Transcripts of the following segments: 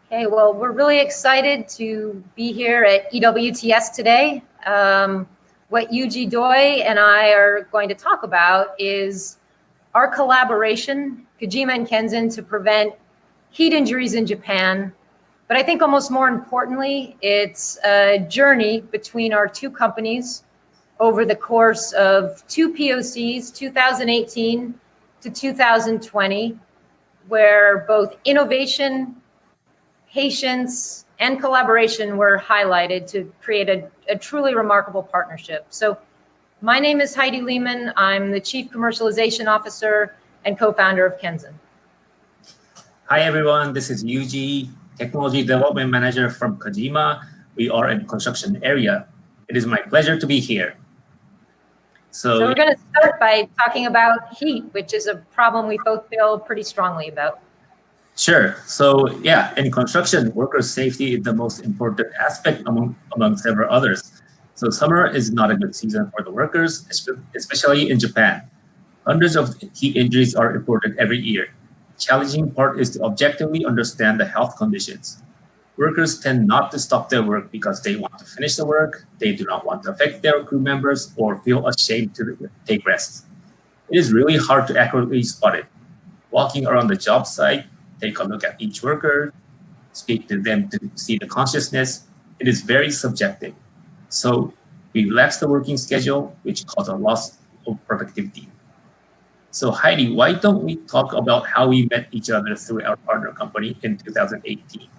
Okay, well, we're really excited to be here at EWTS today. What Yuji Doi and I are going to talk about is our collaboration, Kajima and Kensin, to prevent heat injuries in Japan. But I think almost more importantly, it's a journey between our two companies over the course of two POCs, 2018 to 2020, where both innovation, patience, and collaboration were highlighted to create a truly remarkable partnership. So my name is Heidi Lehmann. I'm the Chief Commercialization Officer and co-founder of Kensin. Hi, everyone. This is Yuji, Technology Development Manager from Kajima. We are in construction area. It is my pleasure to be here. So we're going to start by talking about heat, which is a problem we both feel pretty strongly about. Sure. So yeah, in construction, worker safety is the most important aspect among several others. So summer is not a good season for the workers, especially in Japan. Hundreds of heat injuries are reported every year. The challenging part is to objectively understand the health conditions. Workers tend not to stop their work because they want to finish the work, they do not want to affect their crew members, or feel ashamed to take rest. It is really hard to accurately spot it. Walking around the job site, take a look at each worker, speak to them to see the consciousness. It is very subjective. So we relax the working schedule, which causes a loss of productivity. So Heidi, why don't we talk about how we met each other through our partner company in 2018?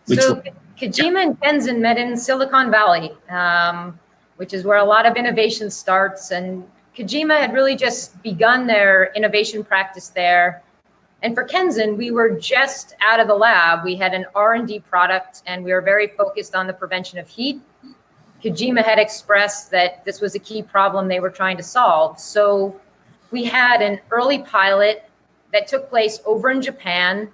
Kajima and Kensin met in Silicon Valley, which is where a lot of innovation starts. And Kajima had really just begun their innovation practice there. And for Kensin, we were just out of the lab. We had an R&D product, and we were very focused on the prevention of heat. Kajima had expressed that this was a key problem they were trying to solve. So we had an early pilot that took place over in Japan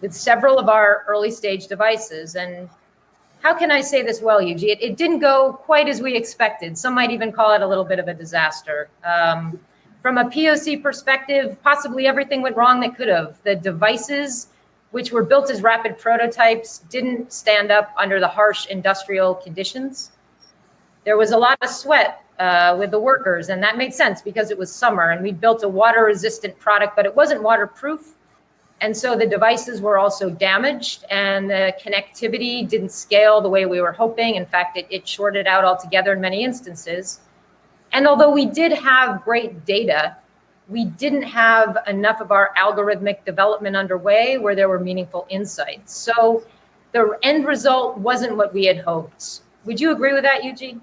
with several of our early stage devices. And how can I say this well, Yuji? It didn't go quite as we expected. Some might even call it a little bit of a disaster. From a POC perspective, possibly everything went wrong that could have. The devices, which were built as rapid prototypes, didn't stand up under the harsh industrial conditions. There was a lot of sweat with the workers, and that made sense because it was summer, and we built a water-resistant product, but it wasn't waterproof. And so the devices were also damaged, and the connectivity didn't scale the way we were hoping. In fact, it shorted out altogether in many instances. And although we did have great data, we didn't have enough of our algorithmic development underway where there were meaningful insights. So the end result wasn't what we had hoped. Would you agree with that, Yuji?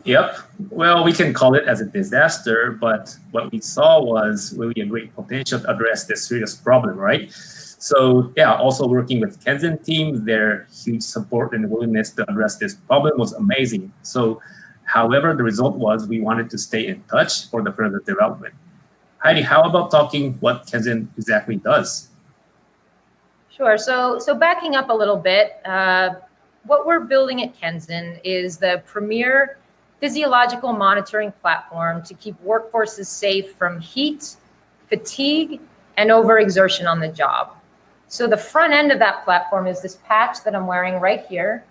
Yep. Well, we can call it as a disaster, but what we saw was really a great potential to address this serious problem, right? So yeah, also working with Kensin team, their huge support and willingness to address this problem was amazing. So however, the result was we wanted to stay in touch for the further development. Heidi, how about talking what Kensin exactly does? Sure. So backing up a little bit, what we're building at Kensin is the premier physiological monitoring platform to keep workforces safe from heat, fatigue, and overexertion on the job. So the front end of that platform is this patch that I'm wearing right here.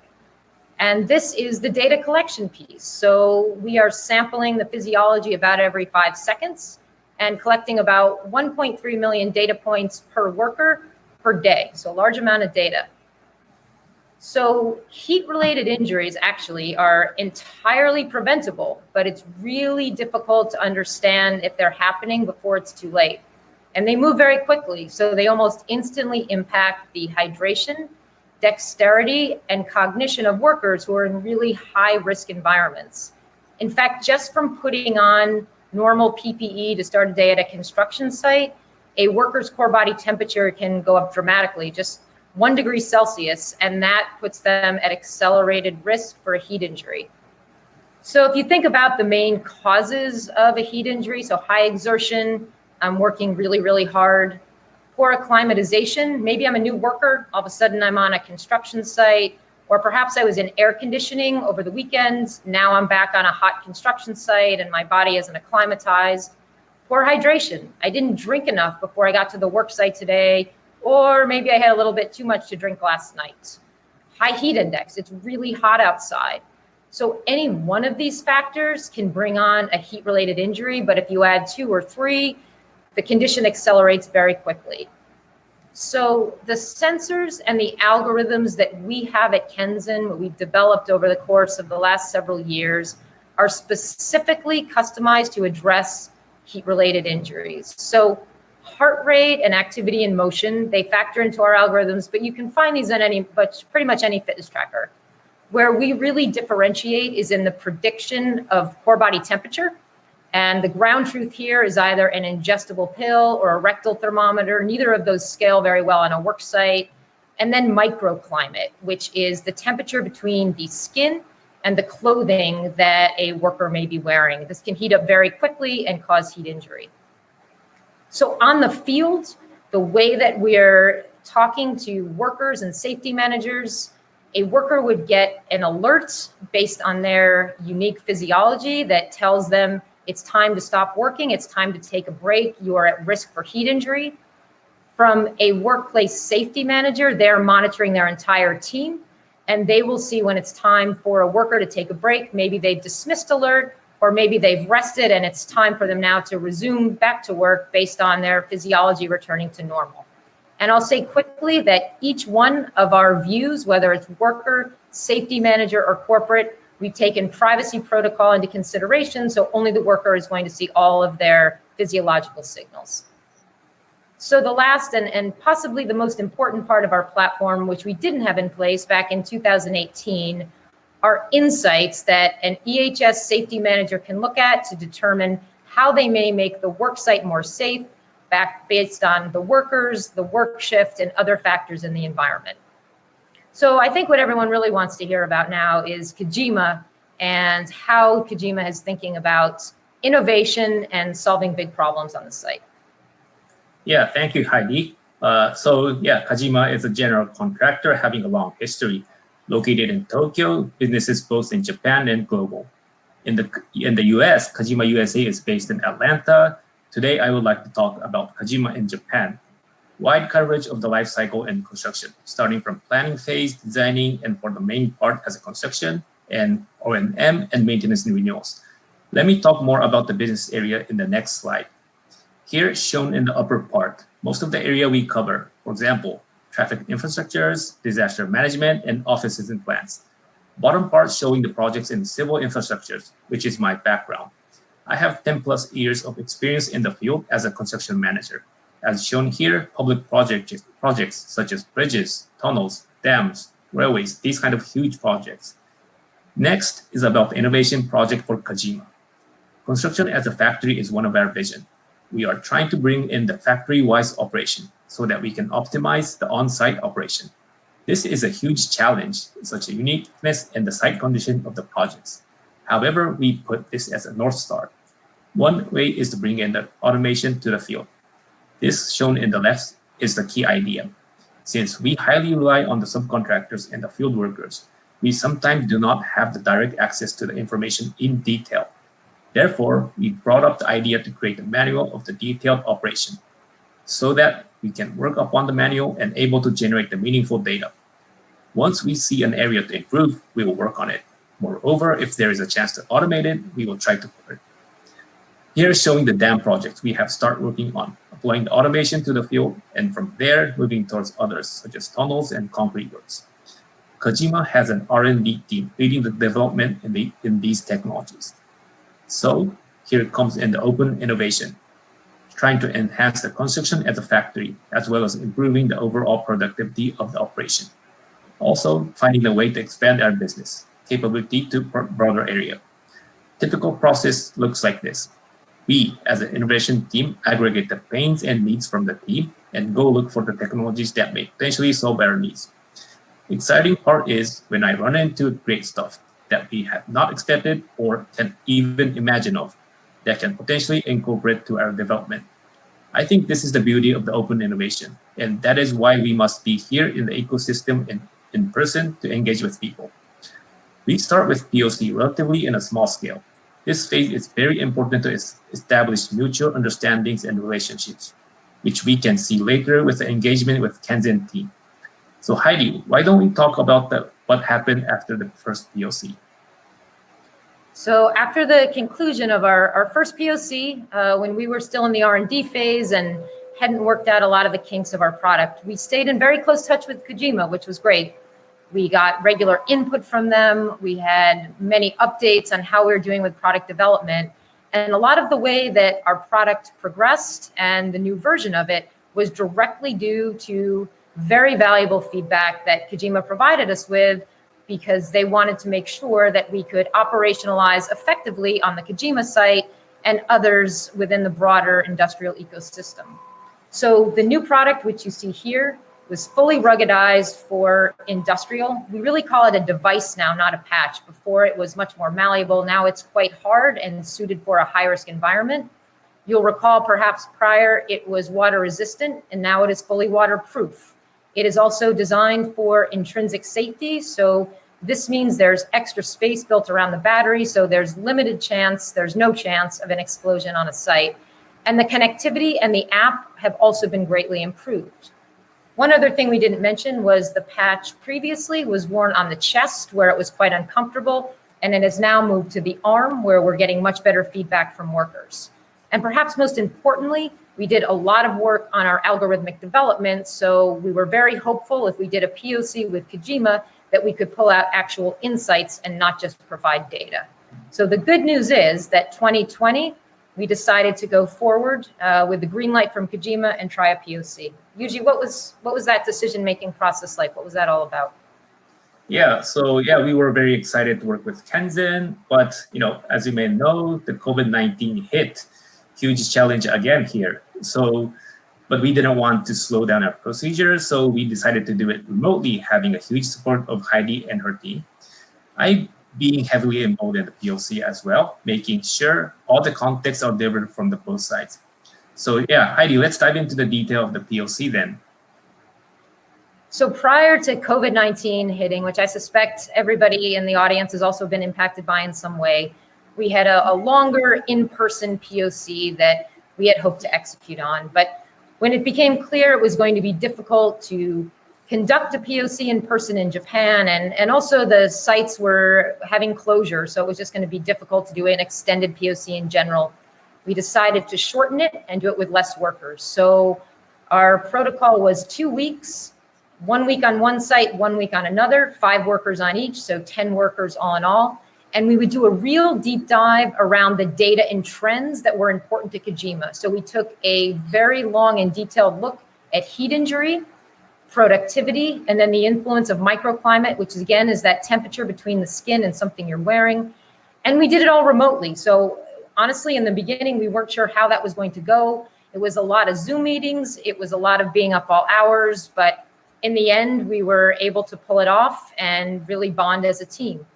And this is the data collection piece. So we are sampling the physiology about every 5 seconds and collecting about 1.3 million data points per worker per day. So a large amount of data. So heat-related injuries actually are entirely preventable, but it's really difficult to understand if they're happening before it's too late. And they move very quickly, so they almost instantly impact the hydration, dexterity, and cognition of workers who are in really high-risk environments. In fact, just from putting on normal PPE to start a day at a construction site, a worker's core body temperature can go up dramatically, just 1 degree Celsius, and that puts them at accelerated risk for a heat injury. So if you think about the main causes of a heat injury, so high exertion, I'm working really, really hard, poor acclimatization, maybe I'm a new worker, all of a sudden I'm on a construction site, or perhaps I was in air conditioning over the weekend, now I'm back on a hot construction site and my body isn't acclimatized. Poor hydration, I didn't drink enough before I got to the work site today, Or maybe I had a little bit too much to drink last night. High heat index, it's really hot outside. So any one of these factors can bring on a heat-related injury, but if you add 2 or 3, the condition accelerates very quickly. So the sensors and the algorithms that we have at Kensin, what we've developed over the course of the last several years, are specifically customized to address heat-related injuries. So heart rate and activity in motion, they factor into our algorithms, but you can find these in pretty much any fitness tracker. Where we really differentiate is in the prediction of core body temperature. And the ground truth here is either an ingestible pill or a rectal thermometer. Neither of those scale very well on a work site. And then microclimate, which is the temperature between the skin and the clothing that a worker may be wearing. This can heat up very quickly and cause heat injury. So on the field, the way that we're talking to workers and safety managers, a worker would get an alert based on their unique physiology that tells them it's time to stop working, it's time to take a break, you are at risk for heat injury. From a workplace safety manager, they're monitoring their entire team, and they will see when it's time for a worker to take a break. Maybe they've dismissed alert, or maybe they've rested and it's time for them now to resume back to work based on their physiology returning to normal. And I'll say quickly that each one of our views, whether it's worker, safety manager, or corporate, we've taken privacy protocol into consideration, so only the worker is going to see all of their physiological signals. So the last and possibly the most important part of our platform, which we didn't have in place back in 2018, are insights that an EHS safety manager can look at to determine how they may make the work site more safe, based on the workers, the work shift, and other factors in the environment. So I think what everyone really wants to hear about now is Kajima and how Kajima is thinking about innovation and solving big problems on the site. Yeah, thank you, Heidi. Kajima is a general contractor having a long history. Located in Tokyo, businesses both in Japan and global. In the US, Kajima USA is based in Atlanta. Today, I would like to talk about Kajima in Japan. Wide coverage of the life cycle in construction, starting from planning phase, designing, and for the main part as a construction, and O&M and maintenance and renewals. Let me talk more about the business area in the next slide. Here, shown in the upper part, most of the area we cover, for example, traffic infrastructures, disaster management, and offices and plants. Bottom part showing the projects in civil infrastructures, which is my background. I have 10 plus years of experience in the field as a construction manager. As shown here, public projects such as bridges, tunnels, dams, railways, these kind of huge projects. Next is about the innovation project for Kajima. Construction as a factory is one of our vision. We are trying to bring in the factory-wise operation so that we can optimize the on-site operation. This is a huge challenge, such a uniqueness in the site condition of the projects. However, we put this as a North Star. One way is to bring in the automation to the field. This shown in the left is the key idea. Since we highly rely on the subcontractors and the field workers, we sometimes do not have the direct access to the information in detail. Therefore, we brought up the idea to create a manual of the detailed operation so that we can work upon the manual and able to generate the meaningful data. Once we see an area to improve, we will work on it. Moreover, if there is a chance to automate it, we will try to do it. Here is showing the dam projects we have started working on, applying the automation to the field, and from there, moving towards others, such as tunnels and concrete works. Kajima has an R&D team leading the development in these technologies. So here comes in the open innovation, trying to enhance the construction as a factory, as well as improving the overall productivity of the operation. Also, finding a way to expand our business capability to broader area. Typical process looks like this. We, as an innovation team, aggregate the pains and needs from the team and go look for the technologies that may potentially solve our needs. Exciting part is when I run into great stuff that we have not expected or can even imagine of that can potentially incorporate to our development. I think this is the beauty of the open innovation, and that is why we must be here in the ecosystem in person to engage with people. We start with POC relatively in a small scale. This phase is very important to establish mutual understandings and relationships. which we can see later with the engagement with Kensin team. So Heidi, why don't we talk about what happened after the first POC? So after the conclusion of our first POC, when we were still in the R&D phase and hadn't worked out a lot of the kinks of our product, we stayed in very close touch with Kajima, which was great. We got regular input from them. We had many updates on how we were doing with product development. And a lot of the way that our product progressed and the new version of it was directly due to very valuable feedback that Kajima provided us with, because they wanted to make sure that we could operationalize effectively on the Kajima site and others within the broader industrial ecosystem. So the new product, which you see here, was fully ruggedized for industrial. We really call it a device now, not a patch. Before it was much more malleable. Now it's quite hard and suited for a high-risk environment. You'll recall perhaps prior it was water resistant, and now it is fully waterproof. It is also designed for intrinsic safety. So this means there's extra space built around the battery. So there's there's no chance of an explosion on a site. And the connectivity and the app have also been greatly improved. One other thing we didn't mention was the patch previously was worn on the chest, where it was quite uncomfortable, and it has now moved to the arm, where we're getting much better feedback from workers. And perhaps most importantly, we did a lot of work on our algorithmic development, so we were very hopeful if we did a POC with Kajima that we could pull out actual insights and not just provide data. So the good news is that 2020, we decided to go forward with the green light from Kajima and try a POC. Yuji, what was that decision-making process like? What was that all about? Yeah, so we were very excited to work with Kenzen, but as you may know, the COVID-19 hit. Huge challenge again here. But we didn't want to slow down our procedure, so we decided to do it remotely, having a huge support of Heidi and her team. I being heavily involved in the POC as well, making sure all the contexts are delivered from the both sides. So Heidi, let's dive into the detail of the POC then. So prior to COVID-19 hitting, which I suspect everybody in the audience has also been impacted by in some way, we had a longer in-person POC that we had hoped to execute on. But when it became clear it was going to be difficult to conduct a POC in person in Japan, and also the sites were having closure, so it was just going to be difficult to do an extended POC in general, we decided to shorten it and do it with less workers. So our protocol was 2 weeks, 1 week on one site, 1 week on another, 5 workers on each, so 10 workers all in all. And we would do a real deep dive around the data and trends that were important to Kajima. So we took a very long and detailed look at heat injury, productivity, and then the influence of microclimate, which again is that temperature between the skin and something you're wearing. And we did it all remotely. So honestly, in the beginning, we weren't sure how that was going to go. It was a lot of Zoom meetings. It was a lot of being up all hours. But in the end, we were able to pull it off and really bond as a team.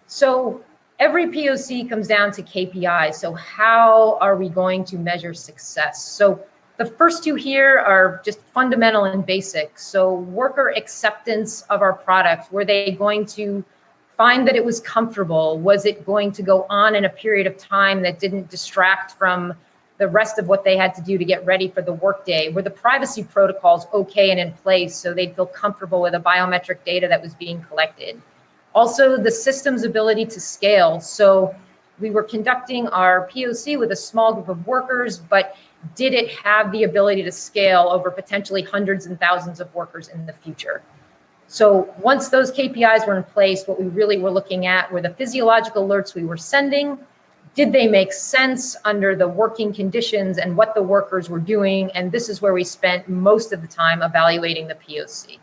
So every POC comes down to KPIs. So how are we going to measure success? So the first two here are just fundamental and basic. So worker acceptance of our product. Were they going to find that it was comfortable? Was it going to go on in a period of time that didn't distract from the rest of what they had to do to get ready for the workday? Were the privacy protocols okay and in place so they'd feel comfortable with the biometric data that was being collected? Also, the system's ability to scale. So we were conducting our POC with a small group of workers, but did it have the ability to scale over potentially hundreds and thousands of workers in the future? So once those KPIs were in place, what we really were looking at were the physiological alerts we were sending. Did they make sense under the working conditions and what the workers were doing? And this is where we spent most of the time evaluating the POC.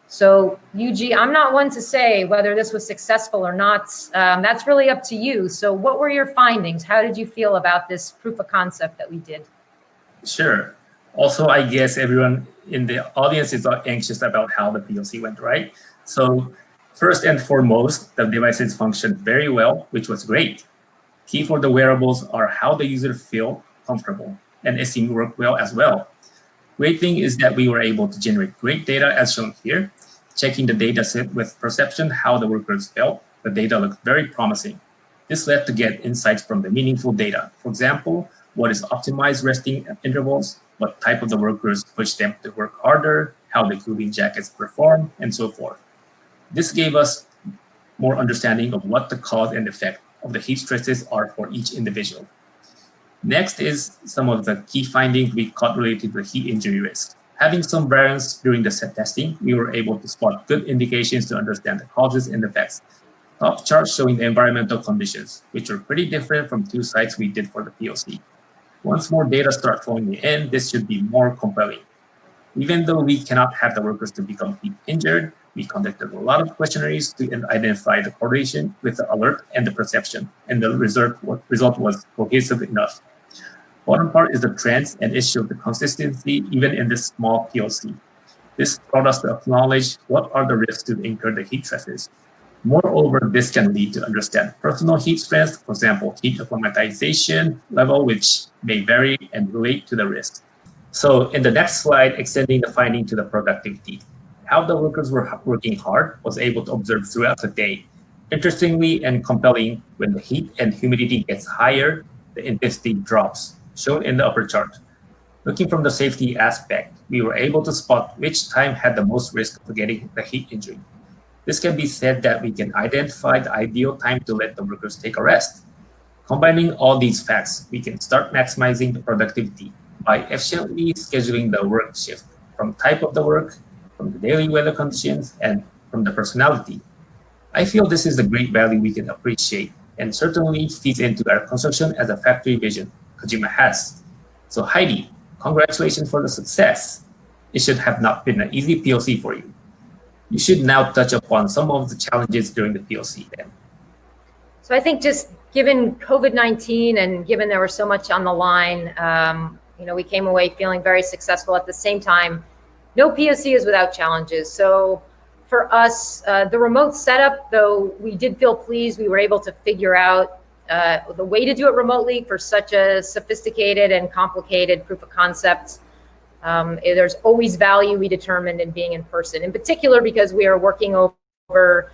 So Yuji, I'm not one to say whether this was successful or not. That's really up to you. So what were your findings? How did you feel about this proof of concept that we did? Sure. Also, I guess everyone in the audience is anxious about how the POC went, right? So first and foremost, the devices functioned very well, which was great. Key for the wearables are how the user feel comfortable, and it seemed to work well as well. Great thing is that we were able to generate great data as shown here. Checking the data set with perception, how the workers felt, the data looked very promising. This led to get insights from the meaningful data. For example, what is optimized resting intervals, what type of the workers push them to work harder, how the cooling jackets perform, and so forth. This gave us more understanding of what the cause and effect of the heat stresses are for each individual. Next is some of the key findings we caught related to heat injury risk. Having some variance during the set testing, we were able to spot good indications to understand the causes and effects. Top chart showing the environmental conditions, which were pretty different from 2 sites we did for the POC. Once more data start flowing in, this should be more compelling. Even though we cannot have the workers to become heat injured, we conducted a lot of questionnaires to identify the correlation with the alert and the perception, and the result was cohesive enough. Bottom part is the trends, and it showed the consistency even in this small POC. This brought us to acknowledge what are the risks to incur the heat stresses. Moreover, this can lead to understand personal heat stress, for example, heat acclimatization level, which may vary and relate to the risk. So in the next slide, extending the finding to the productivity. How the workers were working hard was able to observe throughout the day. Interestingly and compelling, when the heat and humidity gets higher, the intensity drops, shown in the upper chart. Looking from the safety aspect, we were able to spot which time had the most risk of getting the heat injury. This can be said that we can identify the ideal time to let the workers take a rest. Combining all these facts, we can start maximizing the productivity by efficiently scheduling the work shift from type of the work, from the daily weather conditions, and from the personality. I feel this is a great value we can appreciate and certainly feeds into our construction as a factory vision Kajima has. So Heidi, congratulations for the success. It should have not been an easy POC for you. You should now touch upon some of the challenges during the POC then. So I think just given COVID-19 and given there was so much on the line, we came away feeling very successful. At the same time, no POC is without challenges. So for us, the remote setup, though we did feel pleased, we were able to figure out the way to do it remotely for such a sophisticated and complicated proof of concept. There's always value we determined in being in person, in particular because we are working over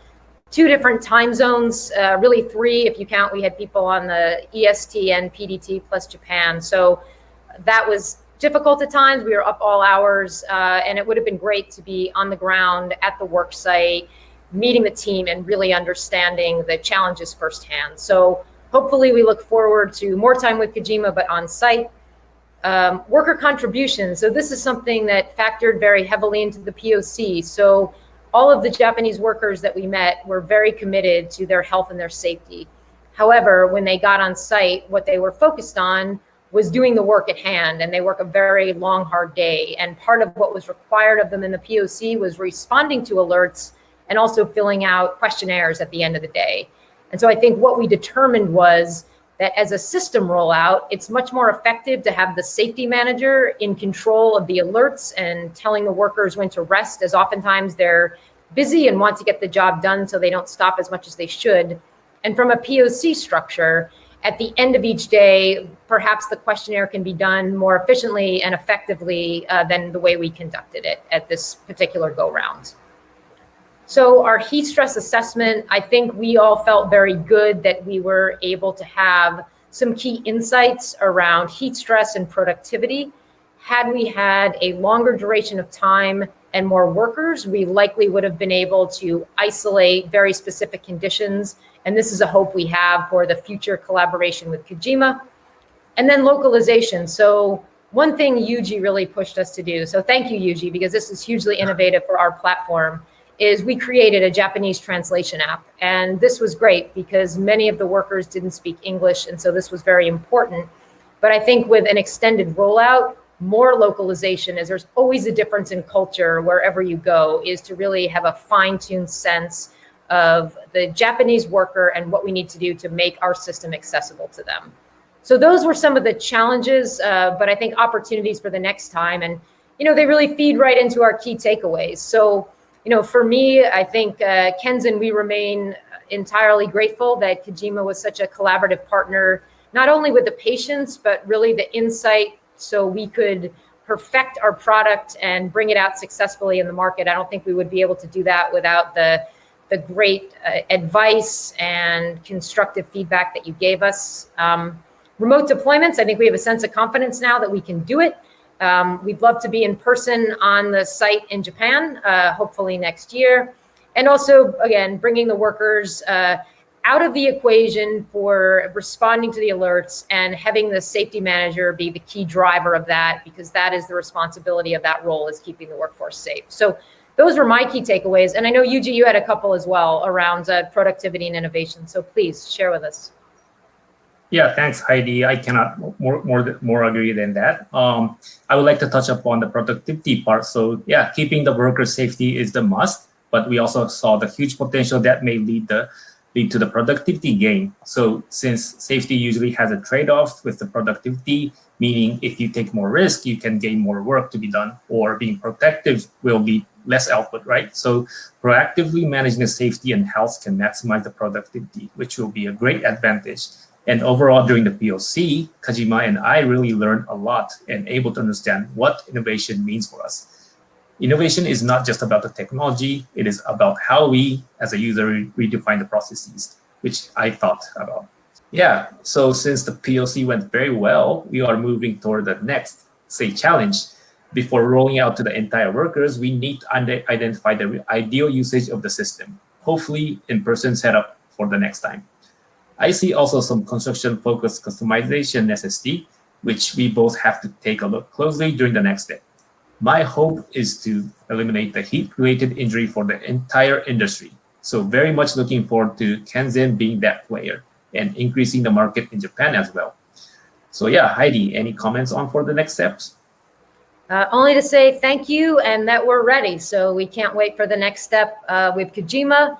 2 different time zones, really 3 if you count. We had people on the EST and PDT plus Japan. So that was difficult at times. We were up all hours, and it would have been great to be on the ground at the work site, meeting the team and really understanding the challenges firsthand. So hopefully we look forward to more time with Kajima, but on site. Worker contributions. So this is something that factored very heavily into the POC. So all of the Japanese workers that we met were very committed to their health and their safety. However, when they got on site, what they were focused on was doing the work at hand, and they work a very long, hard day. And part of what was required of them in the POC was responding to alerts and also filling out questionnaires at the end of the day. And so I think what we determined was that as a system rollout, it's much more effective to have the safety manager in control of the alerts and telling the workers when to rest, as oftentimes they're busy and want to get the job done so they don't stop as much as they should. And from a POC structure, at the end of each day, perhaps the questionnaire can be done more efficiently and effectively than the way we conducted it at this particular go-round. So our heat stress assessment, I think we all felt very good that we were able to have some key insights around heat stress and productivity. Had we had a longer duration of time and more workers, we likely would have been able to isolate very specific conditions. And this is a hope we have for the future collaboration with Kajima. And then localization. So one thing Yuji really pushed us to do, so thank you, Yuji, because this is hugely innovative for our platform, is we created a Japanese translation app. And this was great because many of the workers didn't speak English, and so this was very important. But I think with an extended rollout, more localization, as there's always a difference in culture wherever you go, is to really have a fine-tuned sense of the Japanese worker and what we need to do to make our system accessible to them. So those were some of the challenges, but I think opportunities for the next time. And, they really feed right into our key takeaways. So, for me, I think Kensin, we remain entirely grateful that Kajima was such a collaborative partner, not only with the patients, but really the insight so we could perfect our product and bring it out successfully in the market. I don't think we would be able to do that without the great advice and constructive feedback that you gave us. Remote deployments, I think we have a sense of confidence now that we can do it. We'd love to be in person on the site in Japan, hopefully next year. And also, again, bringing the workers out of the equation for responding to the alerts and having the safety manager be the key driver of that, because that is the responsibility of that role, is keeping the workforce safe. So those were my key takeaways. And I know, Yuji, you had a couple as well around productivity and innovation. So please share with us. Yeah, thanks, Heidi. I cannot more agree than that. I would like to touch upon the productivity part. So yeah, keeping the worker safety is the must, but we also saw the huge potential that may lead to the productivity gain. So since safety usually has a trade-off with the productivity, meaning if you take more risk, you can gain more work to be done, or being protective will be less output, right? So proactively managing the safety and health can maximize the productivity, which will be a great advantage. And overall, during the POC, Kajima and I really learned a lot and able to understand what innovation means for us. Innovation is not just about the technology, it is about how we, as a user, redefine the processes, which I thought about. Yeah, so since the POC went very well, we are moving toward the next, say, challenge. Before rolling out to the entire workers, we need to identify the ideal usage of the system, hopefully in-person setup for the next time. I see also some construction-focused customization necessity, which we both have to take a look closely during the next step. My hope is to eliminate the heat-related injury for the entire industry. So very much looking forward to Kensin being that player and increasing the market in Japan as well. So yeah, Heidi, any comments on for the next steps? Only to say thank you and that we're ready. So we can't wait for the next step with Kajima.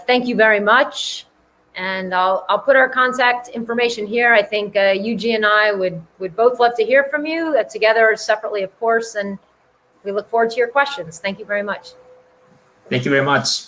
Thank you very much. And I'll put our contact information here. I think Yuji and I would both love to hear from you, together, separately, of course. And we look forward to your questions. Thank you very much. Thank you very much.